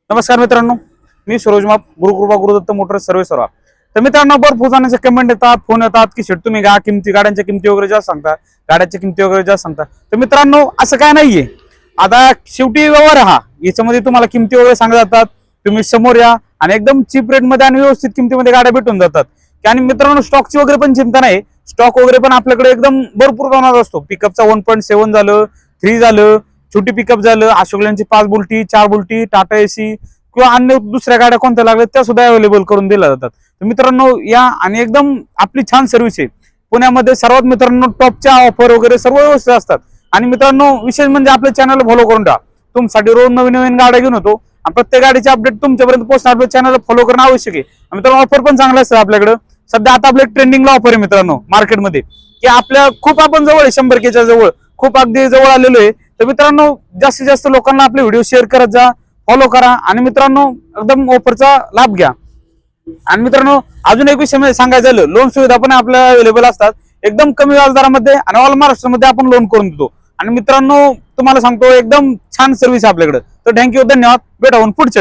नमस्कार मित्रांनो, मी सरोज माप गुरुकृपा गुरुदत्त मोटर सर्व्हिस सर्वा. तर मित्रांनो, भरपूर जणांचे कमेंट येतात, फोन येतात की शेट तुम्ही गाड्यांच्या किमती वगैरे जास्त सांगता, गाड्याच्या किमती वगैरे जास्त सांगता. तर मित्रांनो, असं काय नाहीये. आता शेवटी व्यवहार हा याच्यामध्ये तुम्हाला किमती वगैरे सांगत जातात. तुम्ही समोर या आणि एकदम चीप रेट मध्ये आणि व्यवस्थित किमतीमध्ये गाड्या भेटून जातात. आणि मित्रांनो, स्टॉकची वगैरे पण चिंता नाही. स्टॉक वगैरे पण आपल्याकडे एकदम भरपूर प्रमाणात असतो. पिकअपचा 1.7 झालं, 3 झालं, छोटी पिकअप झालं, अशोकल्यांची 5 बुलटी, 4 बुलटी, टाटा एसी किंवा अन्य दुसऱ्या गाड्या कोणत्या लागल्या त्या सुद्धा अवेलेबल करून दिल्या जातात. तर मित्रांनो, या आणि एकदम आपली छान सर्व्हिस आहे पुण्यामध्ये. सर्वात मित्रांनो, टॉपच्या ऑफर वगैरे सर्व व्यवस्थित असतात. आणि मित्रांनो, विशेष म्हणजे आपल्या चॅनल फॉलो करून ठेवा. तुमच्यासाठी रोज नवीन नवीन गाड्या घेऊन होतो आणि प्रत्येक गाडीचे अपडेट तुमच्यापर्यंत पोहोचणार. आपल्या चॅनल फॉलो करणं आवश्यक आहे. मित्रांनो, ऑफर पण चांगला असतं आपल्याकडे. सध्या आता आपल्या ट्रेंडिंगला ऑफर आहे मित्रांनो मार्केटमध्ये, की आपल्या खूप आपण जवळ आहे, 100K जवळ, खूप अगदी जवळ आलेलो आहे. तर मित्रांनो, जास्तीत जास्त लोकांना आपले व्हिडिओ शेअर करत जा, फॉलो करा आणि मित्रांनो, एकदम ऑफरचा लाभ घ्या. आणि मित्रांनो, अजून एक विषय म्हणजे सांगायचं झालं, लोन सुविधा पण आपल्या अवेलेबल असतात. एकदम कमी व्याजदरामध्ये आणि ऑल महाराष्ट्रामध्ये आपण लोन करून देतो. आणि मित्रांनो, तुम्हाला सांगतो एकदम छान सर्व्हिस आहे आपल्याकडे. तर थँक्यू, धन्यवाद. भेटा पुढच्या